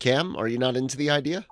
Cam, are you not into the idea?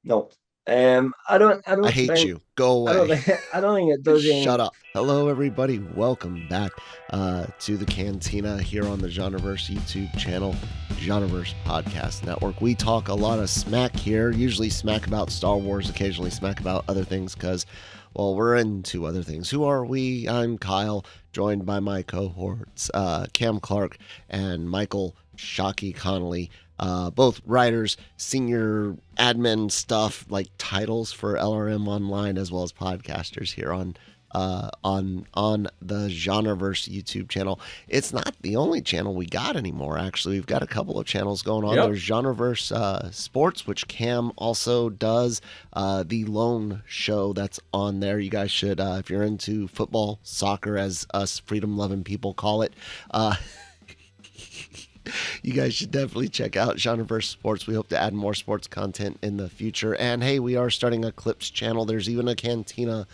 No. I don't. I I don't hate think. you. Go I don't away. think. I don't think it does Shut any. up. Hello, everybody. Welcome back to the Cantina here on the Genreverse YouTube channel, Genreverse Podcast Network. We talk a lot of smack here, usually smack about Star Wars, occasionally smack about other things because, well, we're into other things. Who are we? I'm Kyle, joined by my cohorts, Cam Clark and Michael Shockey Connolly. Both writers, senior admin stuff, like titles for LRM Online, as well as podcasters here on the Genreverse YouTube channel. It's not the only channel we got anymore. Actually, we've got a couple of channels going on. Yep. There's Genreverse Sports, which Cam also does. The lone show that's on there. You guys should, if you're into football, soccer, as us freedom-loving people call it. You guys should definitely check out Genreverse Sports. We hope to add more sports content in the future. And hey, we are starting a clips channel. There's even a Cantina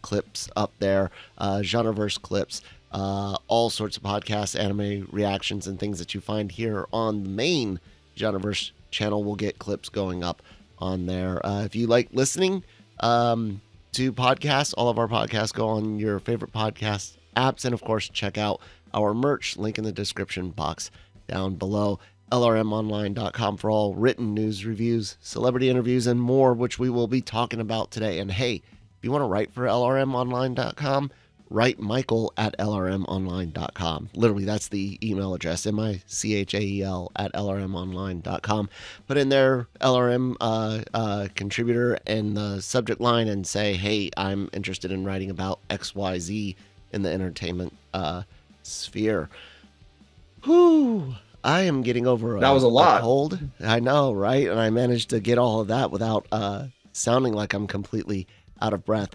clips up there, Genreverse clips, all sorts of podcasts, anime reactions, and things that you find here on the main Genreverse channel will get clips going up on there. If you like listening to podcasts, all of our podcasts go on your favorite podcast apps. And of course, check out our merch, link in the description box down below. LRMonline.com for all written news, reviews, celebrity interviews, and more, which we will be talking about today. And hey, if you want to write for LRMonline.com, write Michael at LRMonline.com. Literally, that's the email address, MICHAEL at LRMonline.com. Put in there LRM contributor in the subject line and say, hey, I'm interested in writing about XYZ in the entertainment sphere. Whew. I am getting over That was a a lot. cold. I know, right? And I managed to get all of that without sounding like I'm completely out of breath.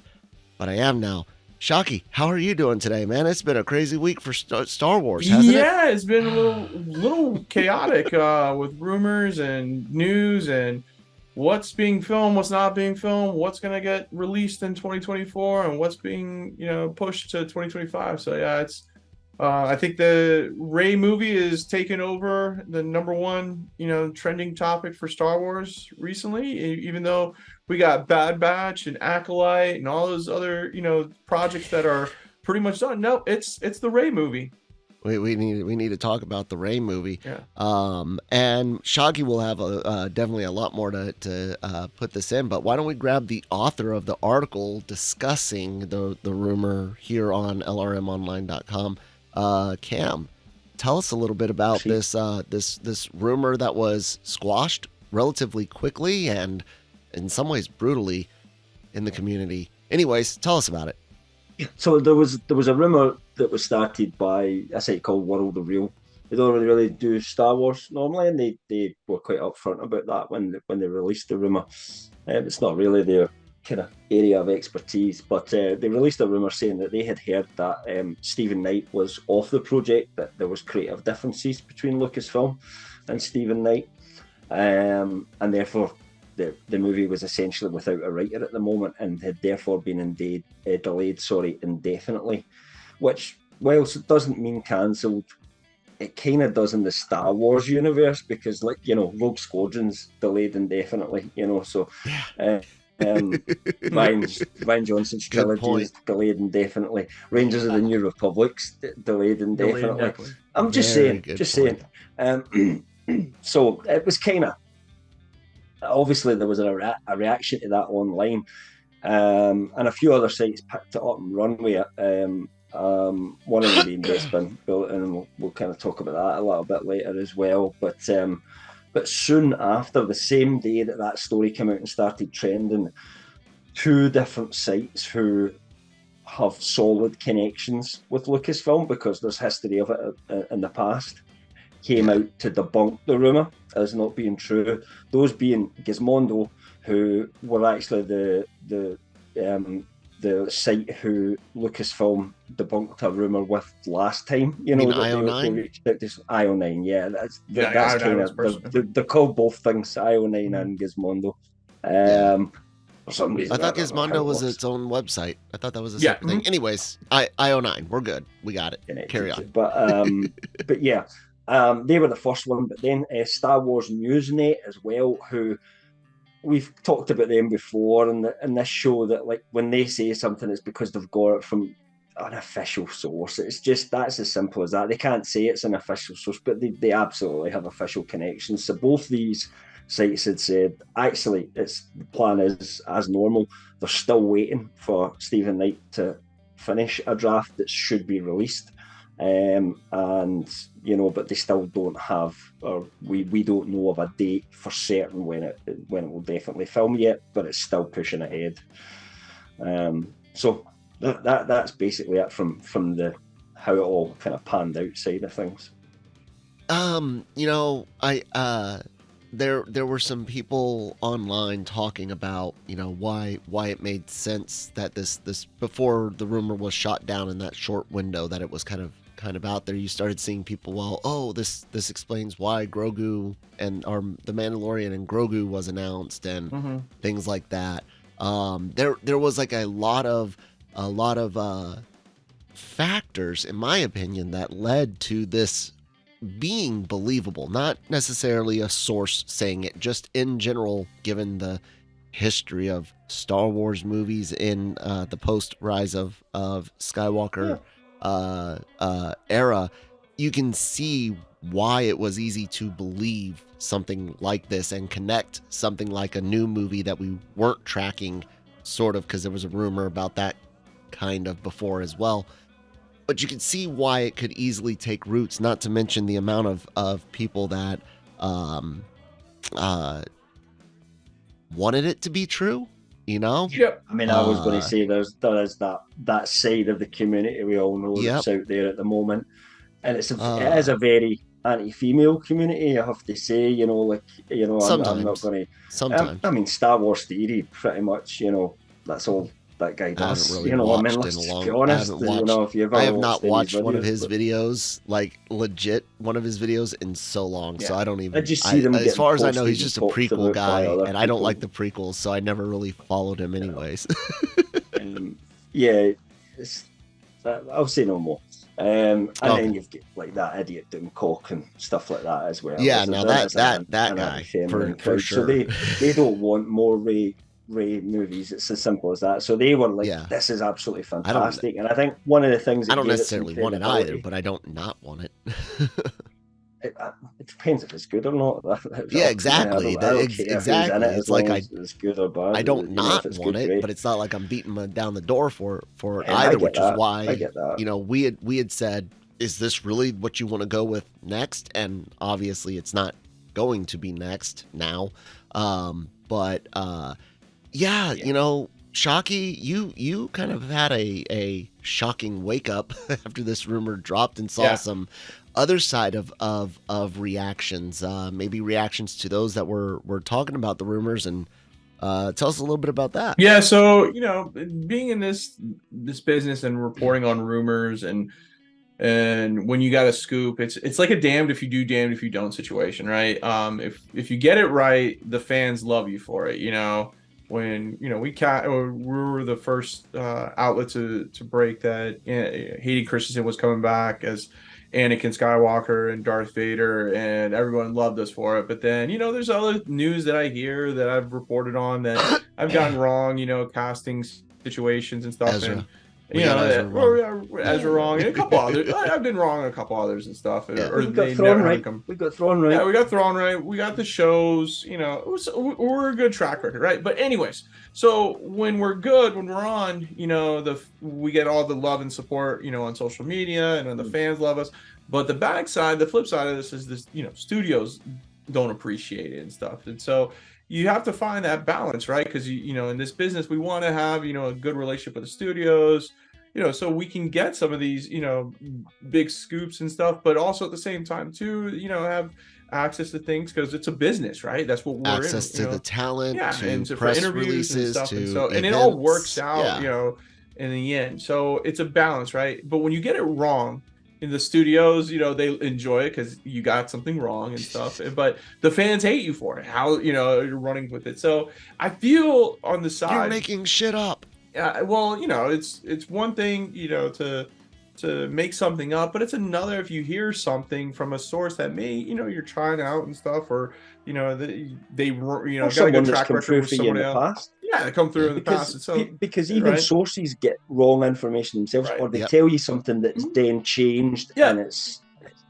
But I am now. Shockey, how are you doing today, man? It's been a crazy week for Star Wars, hasn't it? Yeah, it's been a little chaotic with rumors and news and what's being filmed, what's not being filmed, what's going to get released in 2024 and what's being, pushed to 2025. So yeah, it's I think the Ray movie is taking over the number one, trending topic for Star Wars recently, even though we got Bad Batch and Acolyte and all those other, projects that are pretty much done. No, it's the Ray movie. We need to talk about the Ray movie. Yeah. And Shaggy will have definitely a lot more to put this in. But why don't we grab the author of the article discussing the rumor here on LRMonline.com? Cam, tell us a little bit about this rumor that was squashed relatively quickly and in some ways brutally in the community. Anyways, tell us about it. So there was a rumor that was started by a site called World of Real. They don't really do Star Wars normally, and they were quite upfront about that when they released the rumor. It's not really their kind of area of expertise, but they released a rumor saying that they had heard that Stephen Knight was off the project, that there was creative differences between Lucasfilm and Stephen Knight, and therefore the movie was essentially without a writer at the moment and had therefore been delayed indefinitely, which, whilst it doesn't mean cancelled, it kind of does in the Star Wars universe because, Rogue Squadron's delayed indefinitely, so Ryan Johnson's trilogy is delayed indefinitely. Rangers of the New Republic's delayed indefinitely. I'm just saying. So it was kind of, obviously there was a reaction to that online, and a few other sites picked it up and run with it. One of them being Bespin, Bulletin, and we'll kind of talk about that a little bit later as well. But soon after, the same day that story came out and started trending, two different sites who have solid connections with Lucasfilm because there's history of it in the past came out to debunk the rumour as not being true. Those being Gizmondo, who were actually the site who Lucasfilm debunked a rumour with last time. You mean IO9? They reached out to IO9, yeah. That's kind of they're called both things, IO9 and Gizmondo. For some reason, I thought Gizmondo was its own website. I thought that was a separate thing. Anyways, IO9, we're good. We got it. Carry on. But yeah. They were the first one, but then Star Wars Newsnet as well, who we've talked about them before in this show, that like when they say something, it's because they've got it from an official source. It's just, that's as simple as that. They can't say it's an official source, but they absolutely have official connections. So both these sites had said, actually, it's the plan is as normal. They're still waiting for Stephen Knight to finish a draft that should be released. And you know, but they still don't have, or we don't know of a date for certain when it will definitely film yet, but it's still pushing ahead. So that's basically it from the how it all kind of panned out side of things. You know, there were some people online talking about, you know, why it made sense that this before the rumor was shot down in that short window that it was kind of out there. You started seeing people, well, oh, this explains why Grogu or the Mandalorian and Grogu was announced and things like that. There was like a lot of factors, in my opinion, that led to this being believable. Not necessarily a source saying it, just in general, given the history of Star Wars movies in the post Rise of Skywalker era, you can see why it was easy to believe something like this and connect something like a new movie that we weren't tracking, sort of, because there was a rumor about that kind of before as well. But you can see why it could easily take roots, not to mention the amount of people that wanted it to be true, you know? Yep. I mean, I was going to say there is that side of the community we all know that's out there at the moment, and it is a very anti-female community, I have to say. You know, like, you know, I'm not going to. Sometimes. I mean, Star Wars theory, pretty much. You know, that's all that guy does. I haven't really you know, watched I mean, let's in a just long. be honest. You know, if you ever I have not watched videos, one of his videos, like legit one of his videos, in so long. Yeah. So I don't even. I just see them. As far as I know, he's just a prequel guy, and I don't like the prequels, so I never really followed him, anyways. Yeah, I'll say no more. And then you've got like that idiot doing coke and stuff like that as well. Yeah, now that guy for sure. So they don't want more Ray movies. It's as simple as that. So they were like, this is absolutely fantastic. And I think one of the things that I don't necessarily want it either, but I don't not want it. It depends if it's good or not. Yeah, exactly. Exactly. It's like it's good or bad. I don't not want it, but it's not like I'm beating down the door for it either, which is why, I get that. You know, we had said, is this really what you want to go with next? And obviously it's not going to be next now. But you know, Shockey, you kind of had a shocking wake up after this rumor dropped and saw some other side of reactions, maybe reactions to those that were talking about the rumors, and tell us a little bit about that. Yeah, so, you know, being in this business and reporting on rumors, and when you got a scoop, it's like a damned if you do, damned if you don't situation, right? If you get it right, the fans love you for it, you know. When, you know, we were the first outlet to break that Hayden Christensen was coming back as Anakin Skywalker and Darth Vader, and everyone loved us for it. But then, you know, there's other news that I hear that I've reported on that I've gotten wrong, you know, casting situations and stuff. Ezra. And, you know, Ezra wrong, and a couple others. I've been wrong on a couple others and stuff. We got thrown right. We got thrown right. Yeah, we got thrown right. We got the shows. You know, we're a good track record, right? But anyways, so when we're good, when we're on, you know, we get all the love and support, you know, on social media, and then the fans love us. But the the flip side of this is this, you know, studios don't appreciate it and stuff, and so you have to find that balance, right? Because you know, in this business, we want to have, you know, a good relationship with the studios, you know, so we can get some of these, you know, big scoops and stuff, but also at the same time too, you know, have access to things, because it's a business, right? That's what we're access to the talent, and to press interviews releases, and stuff, to and it all works out, you know, in the end. So it's a balance, right? But when you get it wrong in the studios, you know, they enjoy it because you got something wrong and stuff, but the fans hate you for it. How, you know, you're running with it. So I feel on the side, you're making shit up. Well, you know, it's one thing, you know, to to make something up, but it's another if you hear something from a source that may, you're trying out and stuff, or they got a good track record with somebody else. Yeah, they come through in the past. So because even sources get wrong information themselves, or they tell you something that's then changed, and it's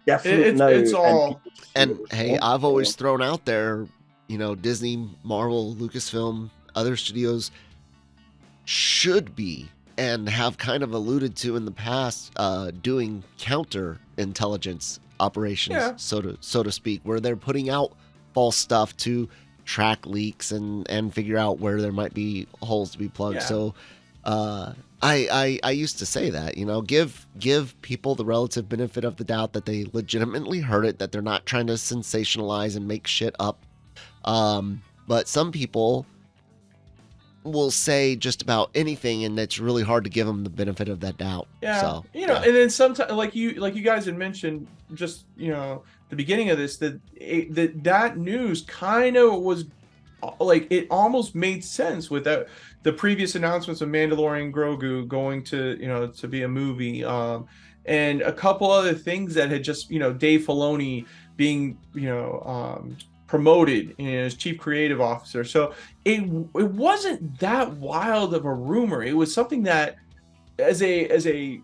different now. It's all. And hey, I've always thrown out there, Disney, Marvel, Lucasfilm, other studios should be and have kind of alluded to in the past doing counter intelligence operations, so to speak, where they're putting out false stuff to track leaks and figure out where there might be holes to be plugged. So I used to say that, give people the relative benefit of the doubt that they legitimately heard it, that they're not trying to sensationalize and make shit up. But some people will say just about anything, and it's really hard to give them the benefit of that doubt. And then sometimes, like you guys had mentioned, just the beginning of this, that news kind of was like, it almost made sense with the previous announcements of Mandalorian Grogu going to to be a movie, and a couple other things that had just Dave Filoni being promoted as chief creative officer. So it wasn't that wild of a rumor. It was something that, as a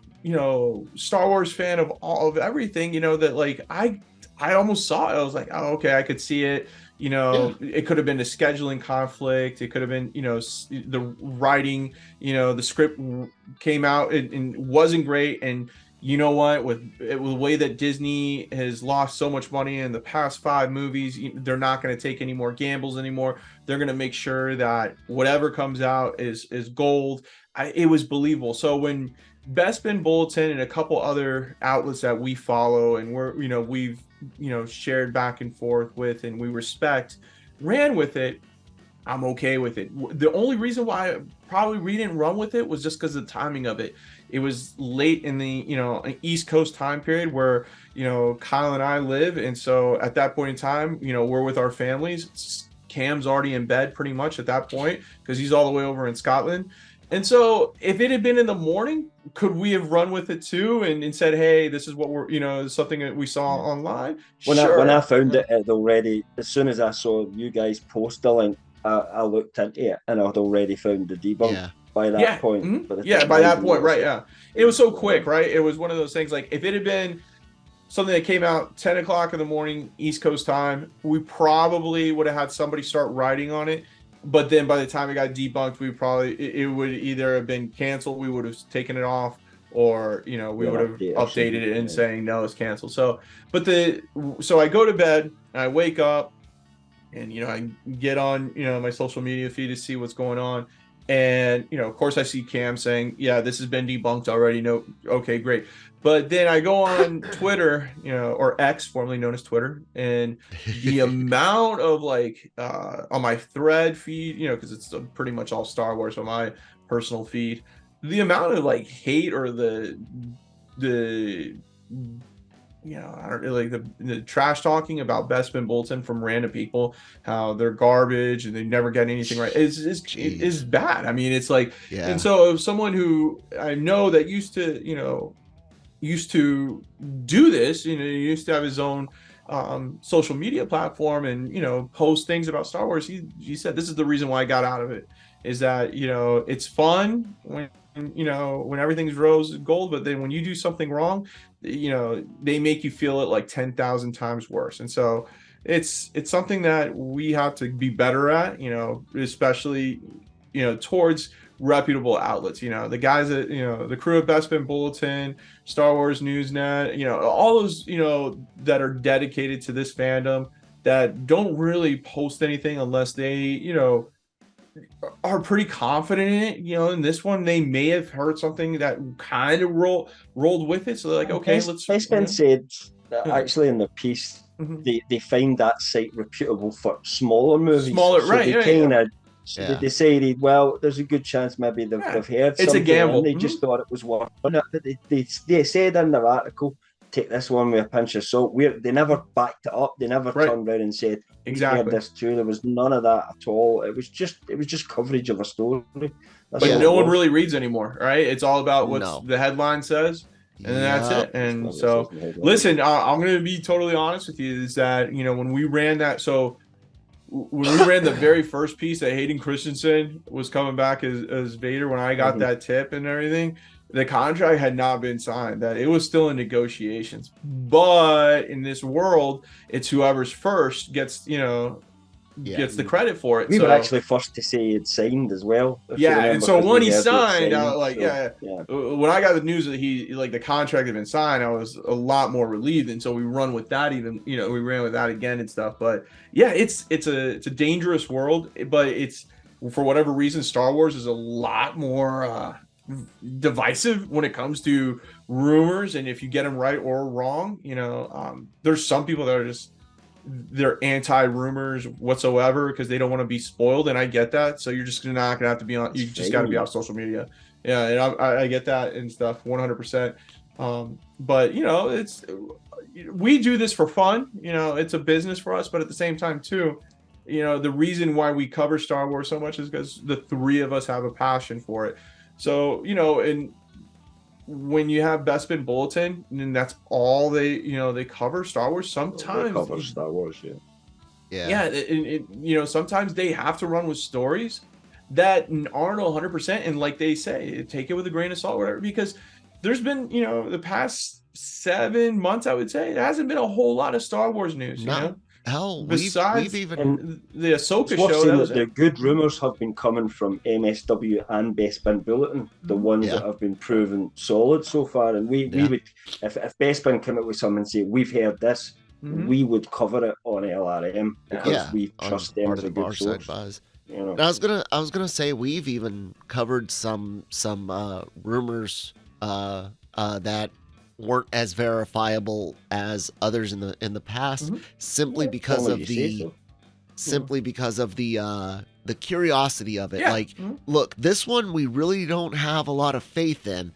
Star Wars fan of everything, that like I almost saw it. I was like, oh, okay, I could see it. It could have been a scheduling conflict. It could have been, the writing, the script came out and wasn't great. And you know what, with the way that Disney has lost so much money in the past 5 movies, they're not going to take any more gambles anymore. They're going to make sure that whatever comes out is gold. It was believable. So when Bespin, Bulletin, and a couple other outlets that we follow and we've shared back and forth with and we respect ran with it, I'm okay with it. The only reason why probably we didn't run with it was just because of the timing of it. It was late in the an East Coast time period where Kyle and I live, and so at that point in time, we're with our families. Cam's already in bed pretty much at that point because he's all the way over in Scotland. And so if it had been in the morning, could we have run with it too and said, hey, this is what we're, something that we saw online? When I found it already, as soon as I saw you guys post the link, I looked into it and I'd already found the debunk by that point. Mm-hmm. By that point, right, yeah. It was so quick, right? It was one of those things, like if it had been something that came out 10 o'clock in the morning, East Coast time, we probably would have had somebody start writing on it. But then by the time it got debunked, it would either have been canceled, we would have taken it off, or we would have updated it and saying no, it's canceled. So I go to bed, and I wake up, and I get on my social media feed to see what's going on, and of course I see Cam saying, yeah, this has been debunked already. No, okay, great. But then I go on Twitter, or X, formerly known as Twitter, and the amount of on my thread feed, because it's pretty much all Star Wars on my personal feed, the amount of hate or the I don't really the trash talking about Bespin, Bulletin from random people, how they're garbage and they never get anything right. It is bad. I mean, it's and so someone who I know that used to do this, used to have his own social media platform and post things about Star Wars. He said this is the reason why I got out of it, is that it's fun when everything's rose gold, but then when you do something wrong, they make you feel it 10,000 times worse. And so it's something that we have to be better at, especially towards reputable outlets, the guys that the crew of Bespin, Bulletin, Star Wars Newsnet, all those that are dedicated to this fandom, that don't really post anything unless they are pretty confident in it. In this one they may have heard something that kind of rolled with it, so they're like, okay, let's. Bespin said that actually in the piece, they find that site reputable for smaller movies. So they decided, well, there's a good chance maybe they've heard something. It's a gamble. And they just thought it was worth it. But they said in their article, take this one with a pinch of salt. They never backed it up. They never turned around and said, exactly, this too. There was none of that at all. It was just coverage of a story. But no one really reads anymore, right? It's all about what the headline says. and then that's Yep. it. And That's so, what it says in the headline. listen, I'm going to be totally honest with you. Is that when we ran that? So when we ran the very first piece that Hayden Christensen was coming back as Vader, when I got Mhm. that tip and everything, the contract had not been signed. That it was still in negotiations. But in this world, it's whoever's first gets gets the credit for it. We so, were actually first to say he'd signed as well. if you yeah, remember, and so 'cause when we he heard signed, so, yeah. when I got the news that he the contract had been signed, I was a lot more relieved, and so we run with that. Even we ran with that again and stuff. But yeah, it's a dangerous world, but it's for whatever reason, Star Wars is a lot more divisive when it comes to rumors, and if you get them right or wrong, there's some people that are just they're anti-rumors whatsoever because they don't want to be spoiled, and I get that. So you're just not gonna have to be on. You just got to be off social media. Yeah, and I get that and stuff 100%. But it's we do this for fun. It's a business for us, but at the same time too, the reason why we cover Star Wars so much is because the three of us have a passion for it. So and when you have Bespin Bulletin, and that's all they cover Star Wars. Sometimes They cover Star Wars, yeah. Sometimes they have to run with stories that aren't 100%, and like they say, take it with a grain of salt, whatever. Because there's been the past 7 months, I would say, there hasn't been a whole lot of Star Wars news. Hell, besides we've even the Ahsoka It's worth show. saying That was that the good rumours have been coming from MSW and Bespin Bulletin, the ones Yeah. that have been proven solid so far. And we would, if Bespin came out with something and say, we've heard this, we would cover it on LRM because we trust them as a good source. Buzz. And I was gonna say we've even covered some rumors that weren't as verifiable as others in the past, simply because of the curiosity of it. Yeah. Like, look, this one we really don't have a lot of faith in,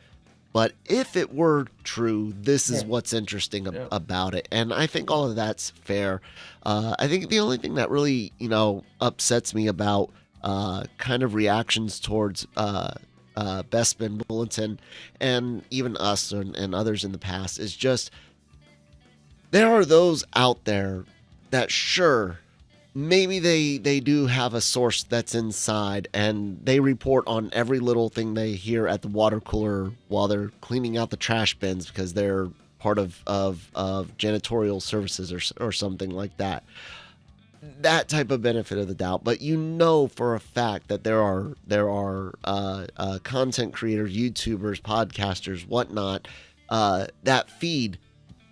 but if it were true, this is what's interesting about it. And I think all of that's fair. I think the only thing that really upsets me about kind of reactions towards Bespin Bulletin and even us and others in the past is just there are those out there that sure maybe they do have a source that's inside and they report on every little thing they hear at the water cooler while they're cleaning out the trash bins because they're part of janitorial services or something like that. That type of benefit of the doubt, but for a fact that there are content creators, YouTubers, podcasters, whatnot, that feed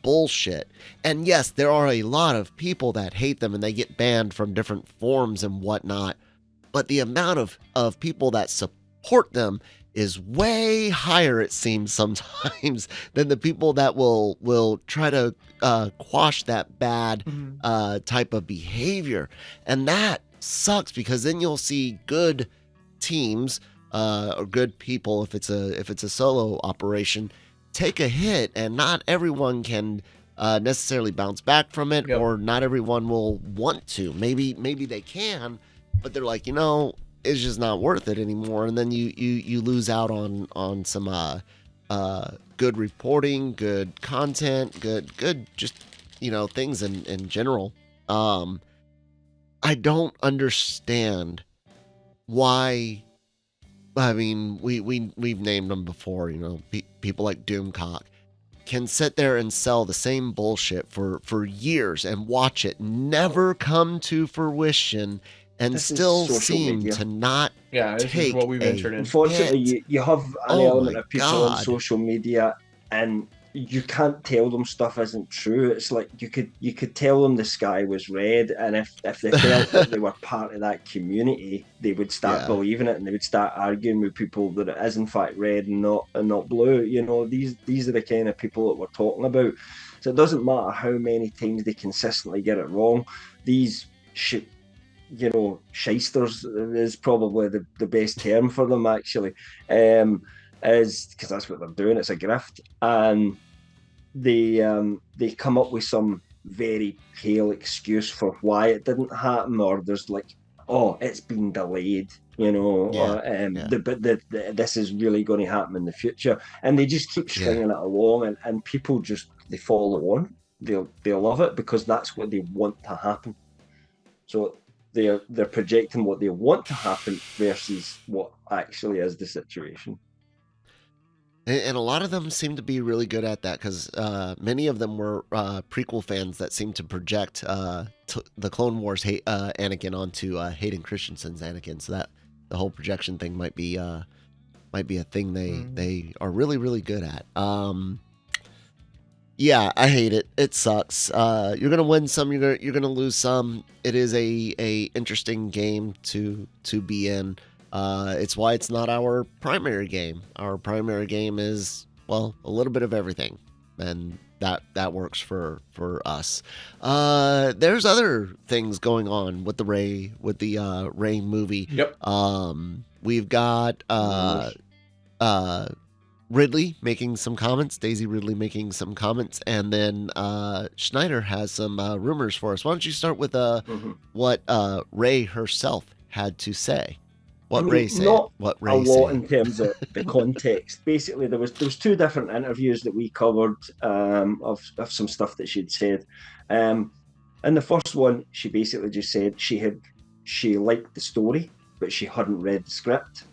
bullshit. And yes, there are a lot of people that hate them and they get banned from different forums and whatnot, but the amount of people that support them is way higher, it seems sometimes, than the people that will try to quash that bad type of behavior. And that sucks because then you'll see good teams or good people, if it's a solo operation, take a hit, and not everyone can necessarily bounce back from it, or not everyone will want to. Maybe they can, but they're like, it's just not worth it anymore. And then you lose out on some good reporting, good content, good just things in general. I don't understand why. I mean, we've named them before. People like Doomcock can sit there and sell the same bullshit for years and watch it never come to fruition. And This still is social seem media. to not this take is what we ventured in. Unfortunately, you have an element of people on God. social media, and you can't tell them stuff isn't true. It's like you could tell them the sky was red, and if they felt that they were part of that community, they would start believing it, and they would start arguing with people that it is in fact red and not blue. These are the kind of people that we're talking about. So it doesn't matter how many times they consistently get it wrong. These shysters is probably the best term for them, actually, is because that's what they're doing. It's a grift, and they come up with some very pale excuse for why it didn't happen, or there's like oh, it's been delayed, you know, this is really going to happen in the future. And they just keep stringing it along, and people just, they follow on. They love it because that's what they want to happen. So they're projecting what they want to happen versus what actually is the situation. And a lot of them seem to be really good at that because many of them were prequel fans that seem to project the Clone Wars Anakin onto Hayden Christensen's Anakin. So that the whole projection thing might be a thing they are really, really good at. Yeah, I hate it. It sucks. You're gonna win some. You're gonna lose some. It is a interesting game to be in. It's why it's not our primary game. Our primary game is, well, a little bit of everything, and that works for us. There's other things going on with the Rey movie. Yep. We've got Ridley making some comments, Daisy Ridley making some comments, and then Schneider has some rumors for us. Why don't you start with what Rey herself had to say? What Rey said. What Rey a lot in terms of the context. Basically, there was 2 different interviews that we covered of some stuff that she'd said. In the first one, she basically just said she liked the story, but she hadn't read the script.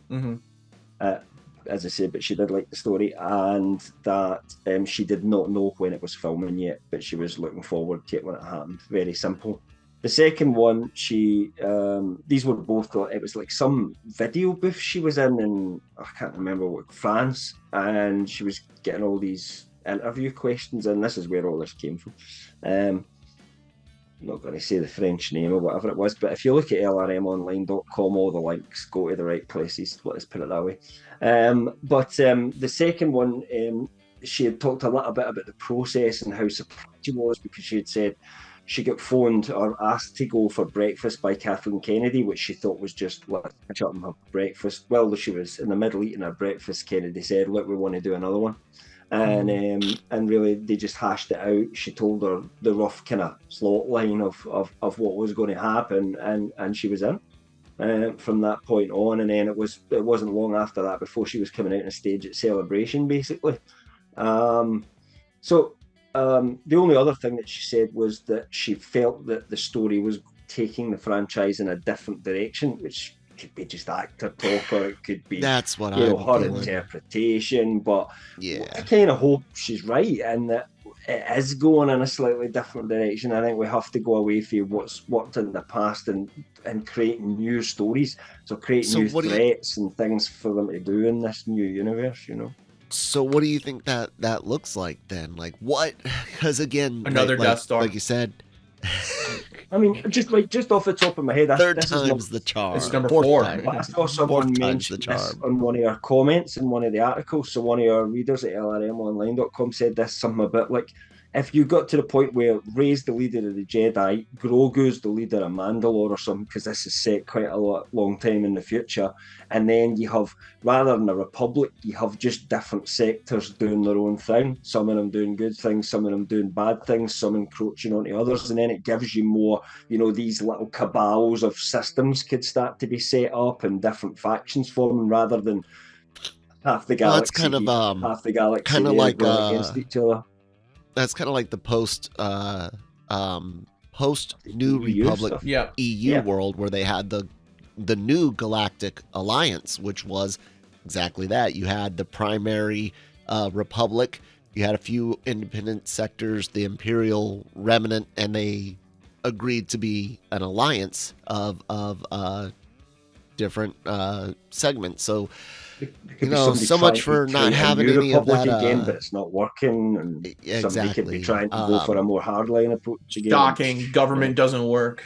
As I said, but she did like the story, and that she did not know when it was filming yet, but she was looking forward to it when it happened. Very simple. The second one, these were both, it was like some video booth she was in I can't remember what, France, and she was getting all these interview questions, and this is where all this came from. I'm not going to say the French name or whatever it was, but if you look at lrmonline.com, all the links go to the right places, let's put it that way. But the second one, she had talked a little bit about the process and how surprised she was, because she had said she got phoned or asked to go for breakfast by Kathleen Kennedy, which she thought was just, let's catch up and have breakfast. Well, she was in the middle eating her breakfast, Kennedy said, look, we want to do another one. And really they just hashed it out. She told her the rough kind of plot line of what was going to happen, and she was in from that point on. And then it wasn't long after that before she was coming out on stage at Celebration, basically. The only other thing that she said was that she felt that the story was taking the franchise in a different direction, which could be just actor talk, or it could be that's what her interpretation. But I kind of hope she's right, and that it is going in a slightly different direction. I think we have to go away from what's worked in the past and create new stories. So create new threats and things for them to do in this new universe, you know. So what do you think that looks like then? Like what? Because again, another Death Star, like you said. I mean, just off the top of my head, third time's the charm. It's number 4. I saw someone mention this on one of our comments in one of the articles. So one of our readers at lrmonline.com said this, something a bit like, if you got to the point where Rey's the leader of the Jedi, Grogu's the leader of Mandalore or something, because this is set quite a long time in the future, and then you have, rather than a republic, you have just different sectors doing their own thing. Some of them doing good things, some of them doing bad things, some encroaching onto others, and then it gives you more, you know, these little cabals of systems could start to be set up and different factions forming, rather than half the galaxy, half the galaxy kind of like against each other. That's kind of like the post New Republic EU world, where they had the new Galactic Alliance, which was exactly that. You had the primary Republic, you had a few independent sectors, the Imperial Remnant, and they agreed to be an alliance of different segments. So you know, so much for not having any of that again, but it's not working, and somebody could be trying to go for a more hardline approach again. Shocking, government doesn't work.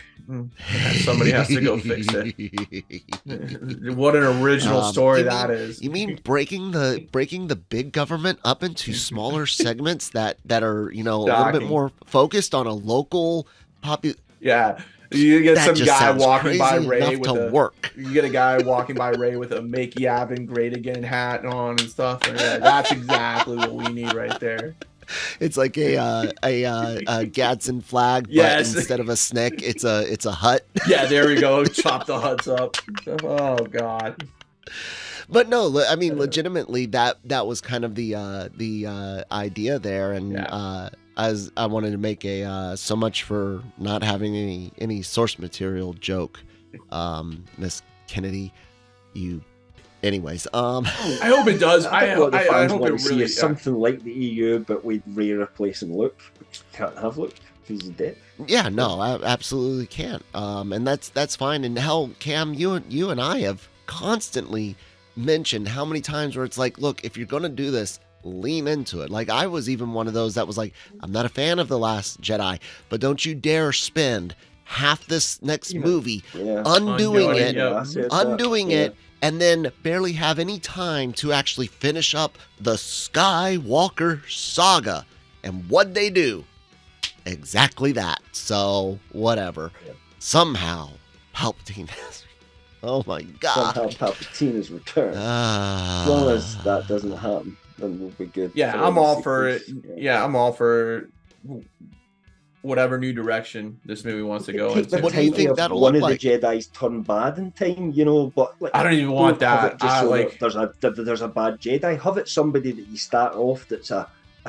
Somebody has to go fix it. What an original story that is. You mean breaking the big government up into smaller segments that are, you know, a little bit more focused on a local Yeah. You get some guy walking by Rey with You get a guy walking by Rey with a "Make Yavin Great Again" hat on and stuff. And that's exactly what we need right there. It's like a Gadsden flag, but Yes. instead of a snick, it's a hut. Yeah, there we go. Chop the huts up. Oh God. But no, I mean, legitimately, that was kind of the idea there, and Yeah. as I wanted to make a so much for not having any source material joke, Miss Kennedy, you. Anyways, I hope it does. I think what the I fans hope want it to see really is something like the EU, but with Ray replacing Luke. Which can't have Luke because he's dead. yeah, no, I absolutely can't. And that's fine. And hell, Cam, you and I have constantly mentioned how many times where it's like, look, if you're gonna do this, lean into it. Like I was even one of those that was like, I'm not a fan of The Last Jedi, but don't you dare spend half this next movie undoing it, it, and then barely have any time to actually finish up the Skywalker saga. And what'd they do? Exactly that. So, whatever. Yep. Somehow, Palpatine has... Oh my God. Somehow Palpatine is returned. As long as that doesn't happen, then we'll be good. Yeah, I'm all for it. Yeah, I'm all for whatever new direction this movie wants to go into. What do you think that'll one look of like? the Jedi's turn bad in time, you know, but like I don't even want that. There's a bad Jedi. Have it somebody that you start off that's a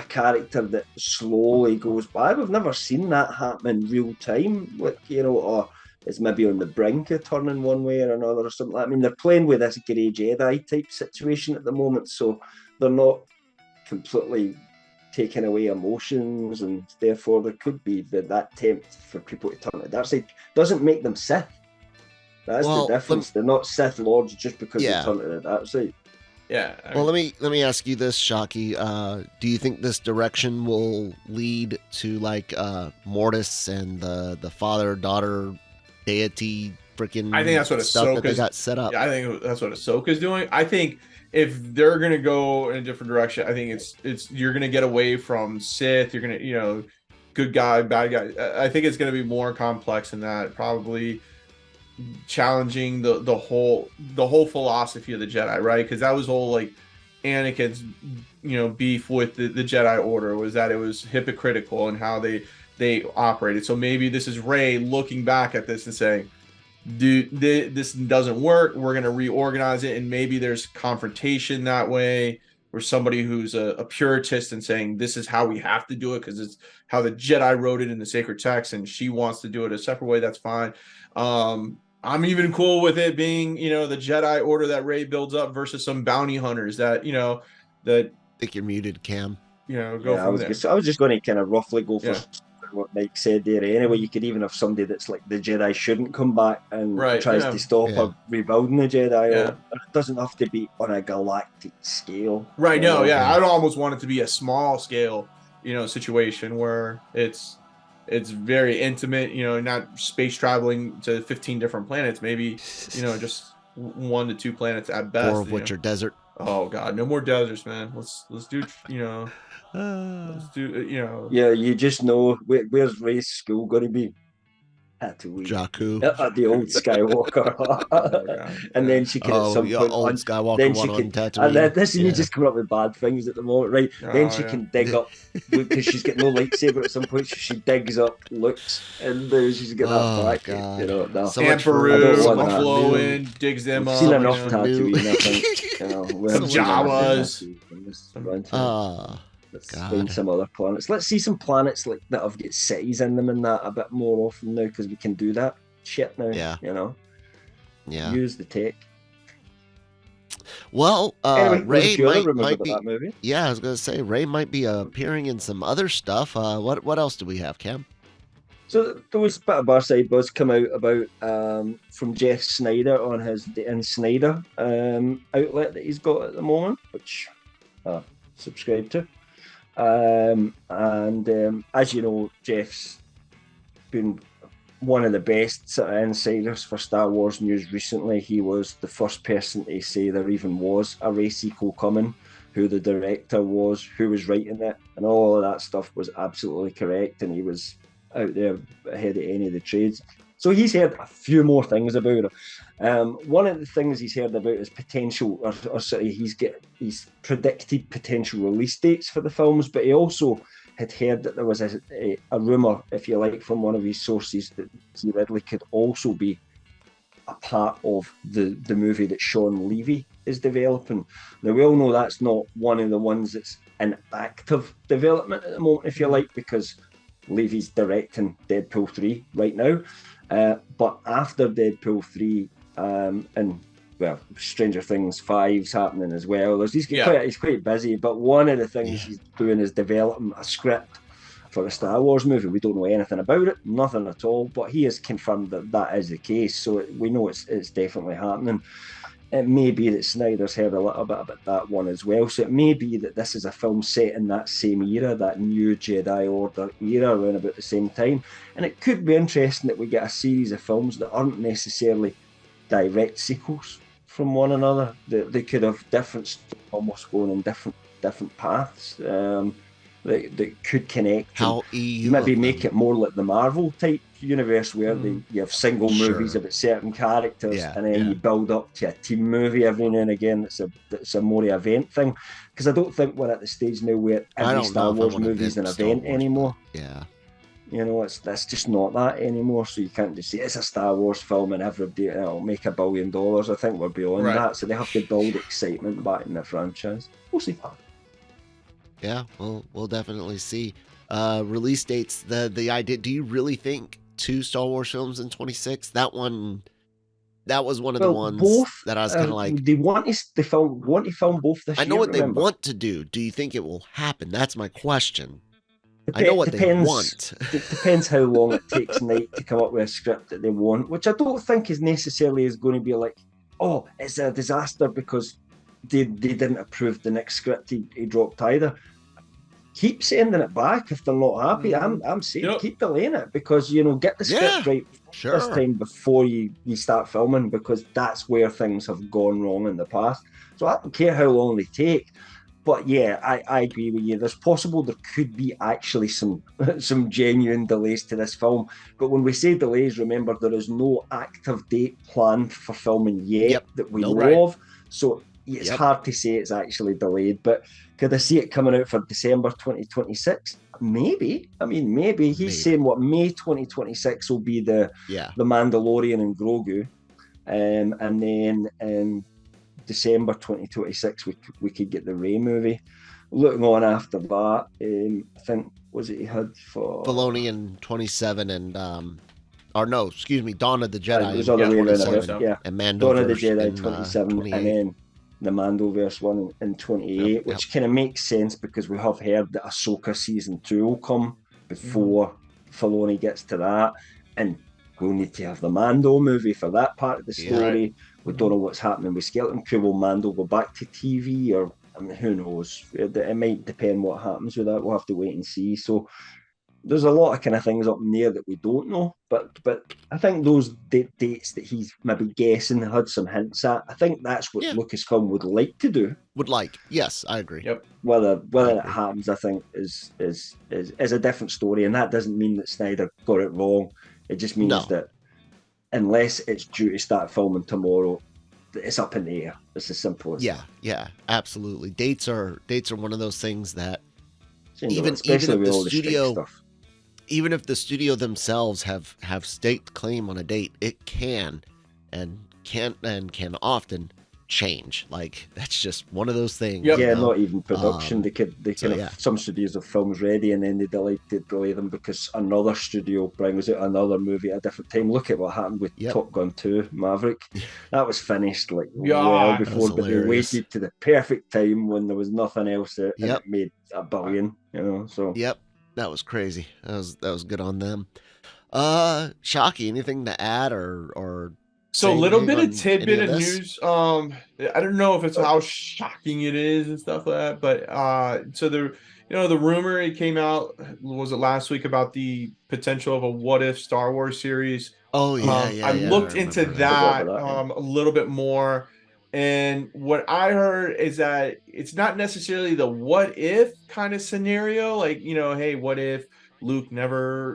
character that slowly goes by. We've never seen that happen in real time, like, you know, or it's maybe on the brink of turning one way or another or something. I mean, they're playing with this grey Jedi type situation at the moment, so they're not completely taking away emotions, and therefore there could be that tempt for people to turn to the dark side. Doesn't make them Sith. That's the difference. They're not Sith Lords just because they turn to the dark side. Yeah. Well, let me ask you this, Shockey. Do you think this direction will lead to like Mortis and the father-daughter deity freaking? I think that's what stuff that they Ahsoka's got set up. Yeah, I think that's what Ahsoka's doing. I think if they're gonna go in a different direction, I think it's you're gonna get away from Sith. You're gonna, you know, good guy, bad guy. I think it's gonna be more complex than that. Probably challenging the whole philosophy of the Jedi, right? Because that was whole like Anakin's, you know, beef with the Jedi Order was that it was hypocritical and how they operated. So maybe this is Rey looking back at this and saying, dude, this doesn't work. We're going to reorganize it. And maybe there's confrontation that way, or somebody who's a puritist and saying, this is how we have to do it because it's how the Jedi wrote it in the sacred text and she wants to do it a separate way. That's fine. I'm even cool with it being, you know, the Jedi Order that Rey builds up versus some bounty hunters that, you know, that... I think you're muted, Cam. You know, go from there. I was just going to kind of roughly go for what Mike said there. Anyway, you could even have somebody that's like the Jedi shouldn't come back and tries to stop her rebuilding the Jedi. It doesn't have to be on a galactic scale. Right. No. Yeah. I'd almost want it to be a small scale, you know, situation where it's very intimate, you know, not space traveling to 15 different planets, maybe, you know, just 1 to 2 planets at best. 4 of which are desert. Oh God, no more deserts, man. Let's do, you know, let's do, you know. Yeah, you just know where's Rey's school going to be. Jakku at the old Skywalker, and then she can at some point old Skywalker then she can Tatooine. This you just come up with bad things at the moment, right? Then she can dig up because she's got no lightsaber at some point. So she digs up Luke's, and she's got that back. God. You know, no. So Peru, Buffalo in, digs them up. Seen enough Tatooine, I think. You know, some Jawas. Let's find some other planets. Let's see some planets like that have got cities in them and that a bit more often now, because we can do that shit now. Yeah. You know. Yeah. Use the tech. Well, anyway, Rey might be. That movie? Yeah, I was gonna say Rey might be appearing in some other stuff. What else do we have, Cam? So there was a bit of Barside buzz come out about from Jeff Snyder on his The Snyder outlet that he's got at the moment, which subscribe to. As you know, Jeff's been one of the best sort of insiders for Star Wars news recently. He was the first person to say there even was a Rey sequel coming, who the director was, who was writing it, and all of that stuff was absolutely correct, and he was out there ahead of any of the trades. So he's heard a few more things about it. One of the things he's heard about is potential, or sorry, he's predicted potential release dates for the films, but he also had heard that there was a rumor, if you like, from one of his sources that Ridley could also be a part of the movie that Sean Levy is developing. Now, we all know that's not one of the ones that's in active development at the moment, if you like, because Levy's directing Deadpool 3 right now. But after Deadpool 3, and well, Stranger Things 5's happening as well. He's quite busy, but one of the things he's doing is developing a script for a Star Wars movie. We don't know anything about it, nothing at all, but he has confirmed that is the case, so we know it's definitely happening. It may be that Snyder's heard a little bit about that one as well, so it may be that this is a film set in that same era, that new Jedi Order era, around about the same time, and it could be interesting that we get a series of films that aren't necessarily direct sequels from one another. They could have different, almost going in different paths. That could connect. How EU maybe make it more like the Marvel type universe, where you have single movies about certain characters, and then you build up to a team movie every now and again. That's a more event thing, because I don't think we're at the stage now where every Star Wars movie is an event anymore. Yeah. You know, that's just not that anymore. So you can't just say it's a Star Wars film and everybody will make $1 billion. I think we're beyond that. So they have to build excitement back in the franchise. We'll see. Yeah, we'll definitely see. Release dates. The idea. Do you really think 2 Star Wars films in 2026? That was one of the ones both, that I was kind of like. They want to film both this year. I know what they want to do. Do you think it will happen? That's my question. I know what they want. It depends how long it takes Night to come up with a script that they want, which I don't think is necessarily going to be like, oh, it's a disaster because they didn't approve the next script he dropped either. Keep sending it back if they're not happy. I'm saying keep delaying it, because get the script right this time before you start filming, because that's where things have gone wrong in the past. So I don't care how long they take. But yeah, I agree with you. There's possible there could be actually some genuine delays to this film. But when we say delays, remember there is no active date planned for filming yet that we know of. So it's hard to say it's actually delayed. But could I see it coming out for December 2026? Maybe. I mean, maybe. He's saying May 2026 will be the Mandalorian and Grogu. And then December 2026 we could get the Rey movie. Looking on after that, I think he had for Filoni in 27 and Dawn of the Jedi. It was other way around, and Mandoverse Dawn of the Jedi 27 and then the Mandoverse one in 28, which kind of makes sense because we have heard that Ahsoka season 2 will come before Filoni gets to that, and we'll need to have the Mando movie for that part of the story. We don't know what's happening with Skeleton Crew. Will Mando go back to TV, or who knows? It might depend what happens with that. We'll have to wait and see. So there's a lot of kind of things up in there that we don't know. But I think those dates that he's maybe guessing had some hints at. I think that's what Lucasfilm would like to do. Yes, I agree. Yep. Whether it happens, I think is a different story, and that doesn't mean that Snyder got it wrong. It just means that unless it's due to start filming tomorrow, it's up in the air. It's as simple as that. Yeah, absolutely. Dates are one of those things that even if the studio themselves have staked claim on a date, it can often change. Like, that's just one of those things. Yeah, not even production. They could have some studios have films ready and then they delay them because another studio brings out another movie at a different time. Look at what happened with Top Gun 2 Maverick. That was finished well before, but they waited to the perfect time when there was nothing else out, and it made $1 billion. So that was crazy. That was good on them. Shocky, anything to add or so a little bit of tidbit of news. I don't know if it's how shocking it is and stuff like that, but so the rumor, it came out, was it last week, about the potential of a What If Star Wars series. Oh yeah, I looked into that a little bit more, and what I heard is that it's not necessarily the what if kind of scenario, like, hey, what if Luke never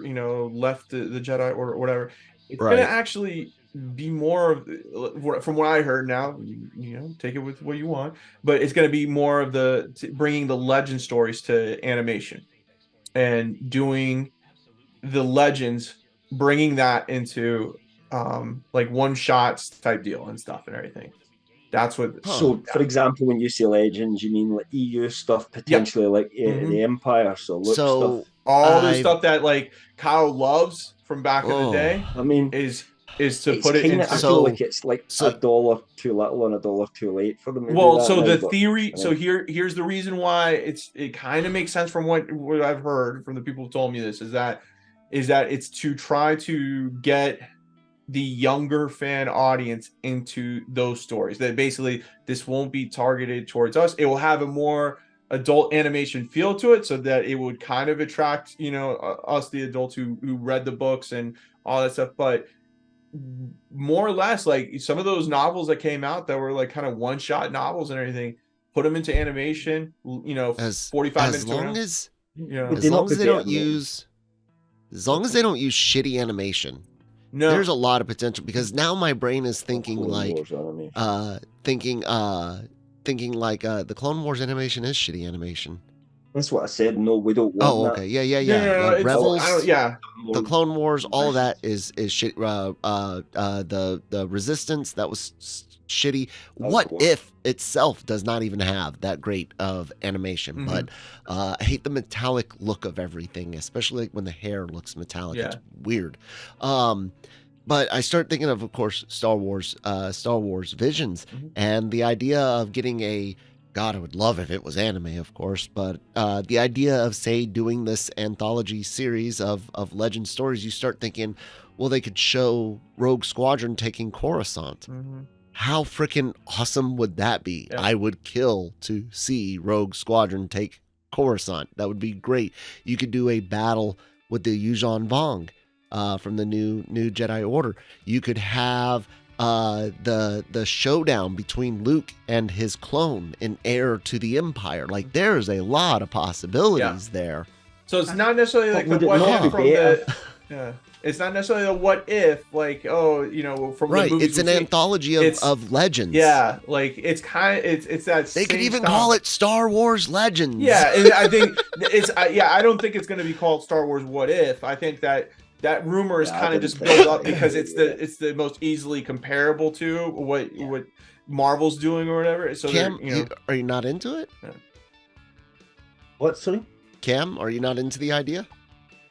left the Jedi or whatever. It's going to actually be more of, from what I heard now, take it with what you want, but it's going to be more of bringing the legend stories to animation and doing the legends, bringing that into like one shots type deal and stuff and everything. That's what. So, for example, when you say legends, you mean like EU stuff, potentially like the Empire, so Luke stuff. All the stuff that like Kyle loves from back in the day. I mean, is to put it into. I feel like it's like $1 too little and $1 too late for them. Well, so the theory. So here's the reason why it kind of makes sense from what I've heard from the people who told me this is that it's to try to get the younger fan audience into those stories. That basically this won't be targeted towards us. It will have a more adult animation feel to it, so that it would kind of attract us, the adults who read the books and all that stuff. But more or less, like some of those novels that came out that were like kind of one-shot novels and everything, put them into animation. 45 minutes. As long as they don't use shitty animation. No, there's a lot of potential, because now my brain is thinking the Clone Wars animation is shitty animation. That's what I said. No, we don't want that. Okay. Yeah. Rebels, the Clone Wars, all of that is shit. The Resistance, that was shitty. What If itself does not even have that great of animation, but I hate the metallic look of everything, especially when the hair looks metallic. It's weird. But I start thinking of course, Star Wars Visions, and the idea of getting God, I would love if it was anime, of course, but the idea of, say, doing this anthology series of legend stories, you start thinking, well, they could show Rogue Squadron taking Coruscant. How freaking awesome would that be? Yeah. I would kill to see Rogue Squadron take Coruscant. That would be great. You could do a battle with the Yuuzhan Vong from the new Jedi Order. You could have the showdown between Luke and his clone in Heir to the Empire. Like, there's a lot of possibilities there. So it's not necessarily like the what if from the it's not necessarily the what if, like, from the movies. It's an anthology of legends. Yeah, like it's kind of it's that they could even call it Star Wars Legends. Yeah, and I think I don't think it's going to be called Star Wars What If. I think that rumor is kind of just built up because it's the most easily comparable to what Marvel's doing or whatever. So Cam, are you not into it? Yeah. What? Sorry, Cam, are you not into the idea?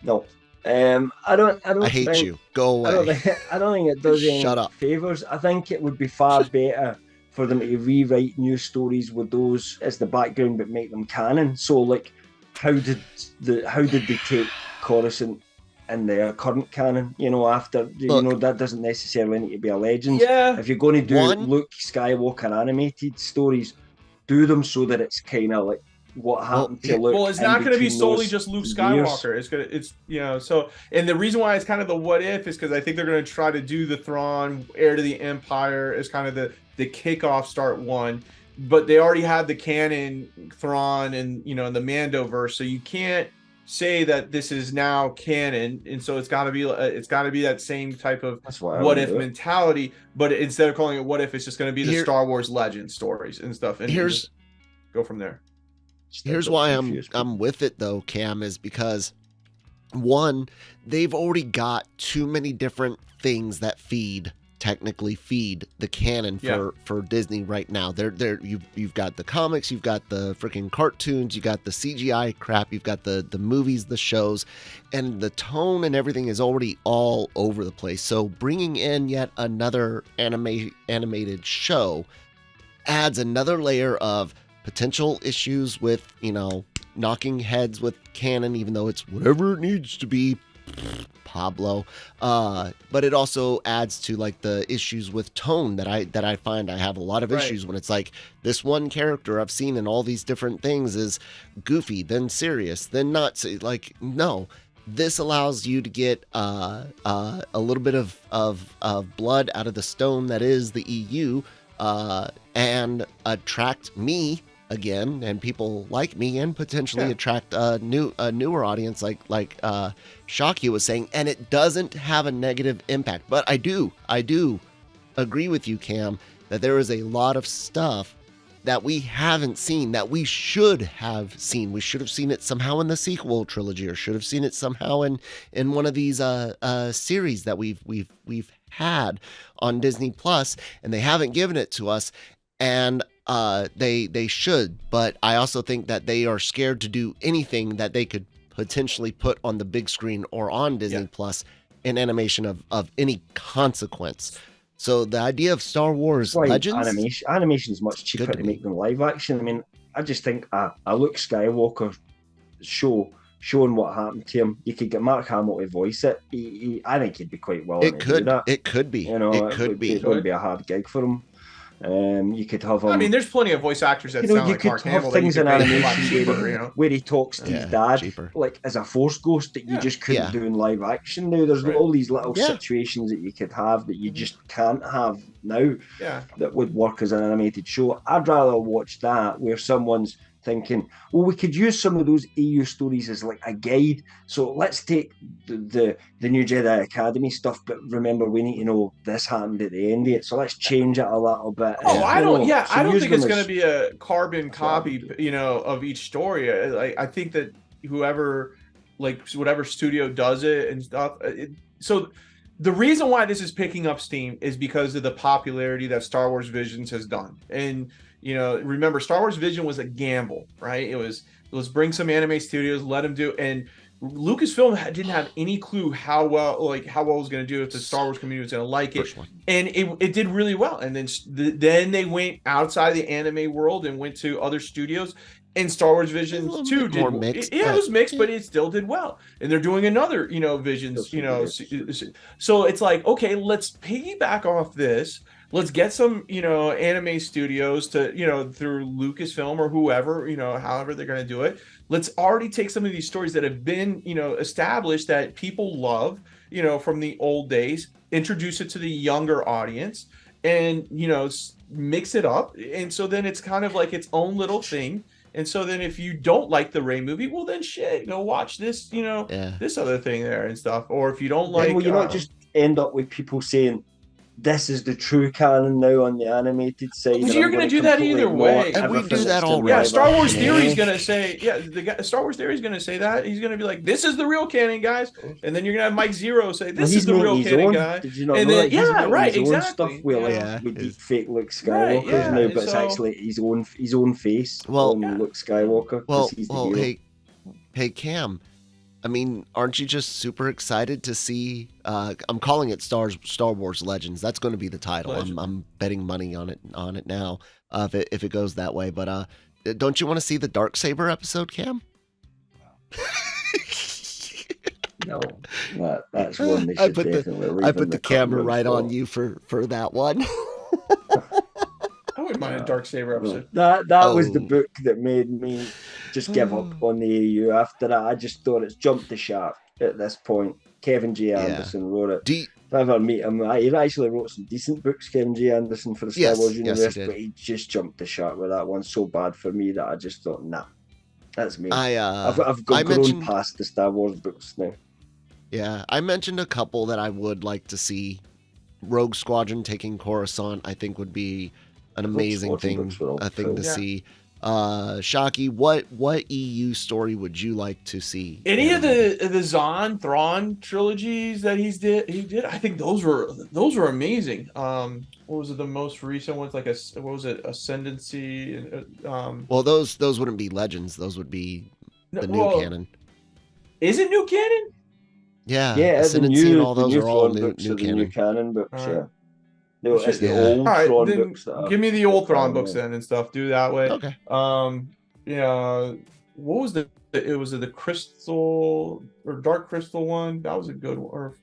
No. I don't. I hate you. Go away. I don't think it does any favors. I think it would be far better for them to rewrite new stories with those as the background, but make them canon. So, like, how did they take Coruscant in their current canon? After that doesn't necessarily need to be a legend. Yeah. If you're going to do Luke Skywalker animated stories, do them so that it's kind of like what happened to Luke. Well, it's not going to be solely just Luke Skywalker. So, and the reason why it's kind of the what if is because I think they're going to try to do the Thrawn Heir to the Empire as kind of the kickoff start one, but they already have the canon Thrawn and in the Mandoverse, so you can't say that this is now canon, and so it's got to be that same type of what if mentality, but instead of calling it what if, it's just going to be the Star Wars legend stories and stuff, and just go from there. Here's why I'm with it though, Cam, is because one, they've already got too many different things that technically feed the canon for Disney right now. You've got the comics, you've got the freaking cartoons, you got the CGI crap, you've got the movies, the shows, and the tone and everything is already all over the place. So bringing in yet another animated show adds another layer of potential issues with, knocking heads with canon, even though it's whatever it needs to be, Pablo. But it also adds to like the issues with tone that I find I have a lot of issues when it's like this one character I've seen in all these different things is goofy, then serious, then not. Like, no, this allows you to get a little bit of blood out of the stone that is the EU, and attract me again, and people like me, and potentially attract a newer audience like Shockey was saying, and it doesn't have a negative impact. But I do agree with you, Cam, that there is a lot of stuff that we haven't seen that we should have seen. We should have seen it somehow in the sequel trilogy, or should have seen it somehow in one of these series that we've had on Disney Plus, and they haven't given it to us. And they should, but I also think that they are scared to do anything that they could potentially put on the big screen or on Disney Plus in animation of any consequence. So the idea of Star Wars Legends, animation is much cheaper to make than live action. I mean, I just think a Luke Skywalker showing what happened to him, you could get Mark Hamill to voice it. I think he'd be quite willing to do that. It could be. You know, it would be a hard gig for him. You could have him. I mean, there's plenty of voice actors that sound like Mark Hamill. Things in animation where he talks to his dad, cheaper. like as a Force ghost, that you just couldn't do in live action. Now there's all these little situations that you could have that you just can't have now. That would work as an animated show. I'd rather watch that where someone's thinking, well, we could use some of those EU stories as like a guide. So let's take the new Jedi Academy stuff, but remember, we need to know this happened at the end of it. So let's change it a little bit. I don't think it's going to be a carbon copy, of each story. I think that whatever studio does it and stuff. So the reason why this is picking up steam is because of the popularity that Star Wars Visions has done. And remember, Star Wars Vision was a gamble, right? It was, let's bring some anime studios, let them do, and Lucasfilm didn't have any clue how well it was going to do, if the Star Wars community was going to like it, and it did really well. And then they went outside the anime world and went to other studios, and Star Wars Visions 2 did mixed, it was mixed, but it still did well. And they're doing another, Visions, so it's like, okay, let's piggyback off this. Let's get some, anime studios to, through Lucasfilm or whoever, however they're going to do it. Let's already take some of these stories that have been, established that people love, from the old days, introduce it to the younger audience, and, mix it up. And so then it's kind of like its own little thing. And so then if you don't like the Rey movie, well then shit, watch this, this other thing there and stuff. Or if you don't like, you not just end up with people saying, this is the true canon now on the animated side. Because you're going to do that either way. And we do that already. Yeah, Star Wars Theory is going to say, Star Wars Theory is going to say that. He's going to be like, this is the real canon, guys. And then you're going to have Mike Zero say, this is the real canon, guy. Did you not and know then, right, exactly. Stuff where we deep fake Luke Skywalker now, but it's actually his own face. Luke Skywalker. Hey, Cam. I mean, aren't you just super excited to see? I'm calling it Star Wars Legends. That's going to be the title. I'm betting money on it now. If it goes that way, but don't you want to see the Darksaber episode, Cam? No, that's one. I put the camera right on you for that one. I wouldn't mind a Darksaber episode. That was the book that made me just give up on the AU. After that, I just thought it's jumped the shark at this point. Kevin J. Anderson wrote it. If I ever meet him, he actually wrote some decent books, Kevin J. Anderson, for the Star Wars universe, but he just jumped the shark with that one so bad for me that I just thought, nah, that's me. I've grown past the Star Wars books now. Yeah, I mentioned a couple that I would like to see. Rogue Squadron taking Coruscant, I think, would be an amazing thing to see. Shockey, what EU story would you like to see? Any of the Zahn Thrawn trilogies that he did, I think those were amazing. What was it, the most recent ones, like Ascendancy? Well, those wouldn't be Legends. Those would be the new canon. Is it new canon? Yeah, Ascendancy and all those are all new canon. New canon books, No, it's the old Thrawn books. Give me the old Thrawn books then and stuff. Do that way. Okay. What was the Crystal or Dark Crystal one? That was a good one. Or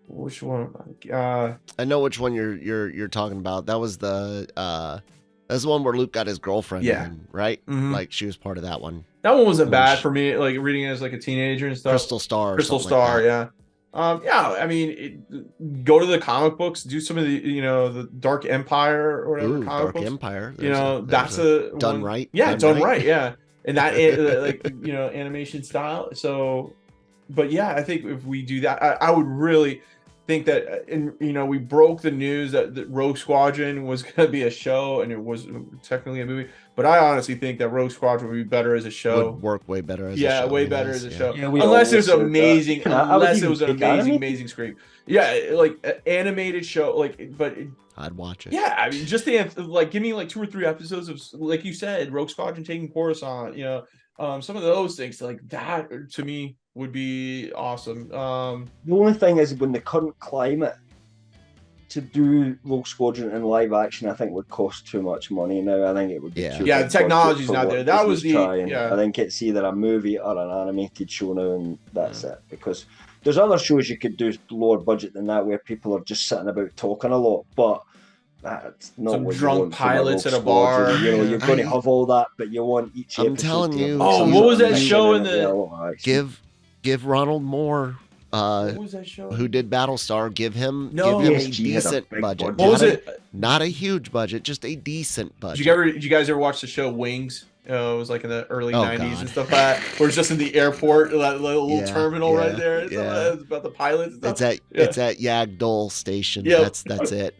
which one? I know which one you're talking about. That was that's the one where Luke got his girlfriend in, right? Mm-hmm. Like she was part of that one. That one wasn't bad for me. Like reading it as like a teenager and stuff. Crystal Star, yeah. Yeah, I mean, go to the comic books, do some of the, the Dark Empire or whatever comic Dark books. Empire. That's a done one, right. Yeah, done right. Yeah, and that like animation style. So, but yeah, I think if we do that, I would really think that, we broke the news that Rogue Squadron was going to be a show and it was technically a movie. But I honestly think that Rogue Squadron would be better as a show. Would work way better as a show. Way better as a show. Yeah, unless it was amazing, unless it was an amazing script. Yeah, like animated show, but I'd watch it. yeah, I mean, just give me like 2 or 3 episodes of, like you said, Rogue Squadron taking Coruscant. Some of those things like that to me would be awesome. The only thing is, when the current climate to do Rogue Squadron in live action, I think would cost too much money now. I think it would be too the big technology's budget for not what there. That was Disney's trying. I think it's either a movie or an animated show now, and that's it. Because there's other shows you could do lower budget than that, where people are just sitting about talking a lot, but that's not some what drunk you want pilots at a Squadron. bar. You're going to have all that, but you want each I'm episode telling to you. have Oh, some what was sort of that mission show in in it. the- Yeah, well, actually. Give Ronald Moore, What was that show? who did Battlestar, give him No. a PSG had a decent big budget. budget. What was it? Not a huge budget, just a decent budget. Did you guys ever watch the show Wings? It was like in the early 90s God. and stuff like that. Where it's just in the airport, that little terminal right there. It's about the pilots and stuff. It's at Yagdol Station. Yep. That's it.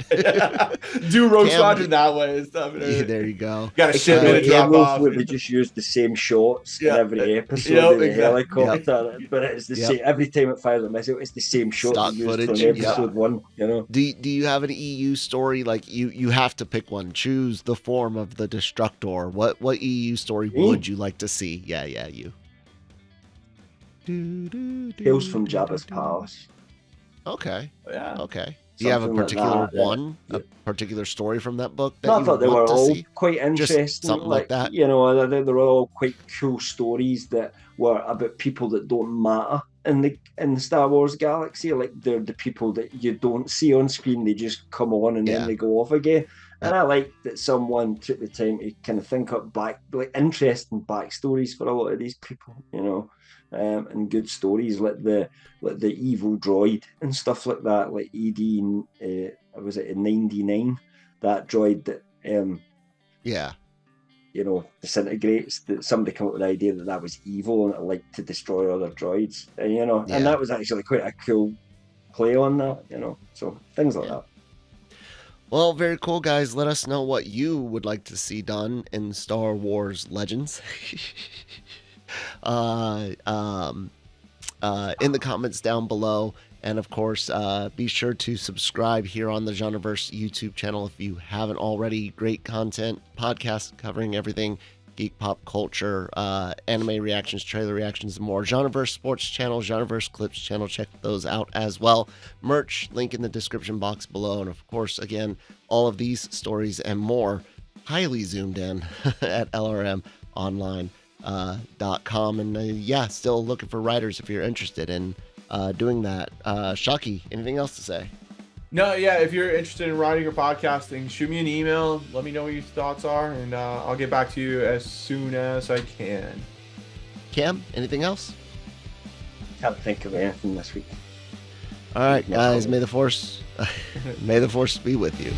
Do Rogue Cam- Squadron that way and stuff. Yeah, there you go. Got a shipment to drop off. Where they just use the same shots in every episode Yep, in the exactly. helicopter, but it's the same every time it fires a missile. It's the same shot Stock they used footage, from episode 1. Do you have an EU story? Like you have to pick one. Choose the form of the Destructor. What EU story would you like to see? Yeah, you. Tales from Jabba's Palace. Okay. Yeah. Okay. Do you have a Something like particular that, one, a particular story from that book that No, I you thought they want were to all see? quite interesting. something like that. I think they're all quite cool stories that were about people that don't matter in the Star Wars galaxy. Like they're the people that you don't see on screen. They just come on and then they go off again. And I like that someone took the time to kind of think up interesting backstories for a lot of these people, and good stories like the evil droid and stuff like that, like ED. Was it in 99? That droid that disintegrates. That somebody came up with the idea that was evil and it liked to destroy other droids, and that was actually quite a cool play on that, So things like that. Well, very cool, guys. Let us know what you would like to see done in Star Wars Legends. In the comments down below. And of course, be sure to subscribe here on the Genreverse YouTube channel if you haven't already. Great content, podcast covering everything, geek pop culture, anime reactions, trailer reactions, and more. Genreverse Sports channel, Genreverse Clips channel, check those out as well. Merch, link in the description box below. And of course, again, all of these stories and more highly zoomed in at lrmonline.com. And still looking for writers if you're interested in doing that. Shocky, anything else to say? No, if you're interested in writing or podcasting, shoot me an email. Let me know what your thoughts are, and I'll get back to you as soon as I can. Cam, anything else? Can't think of anything this week. All right, guys, may the force be with you.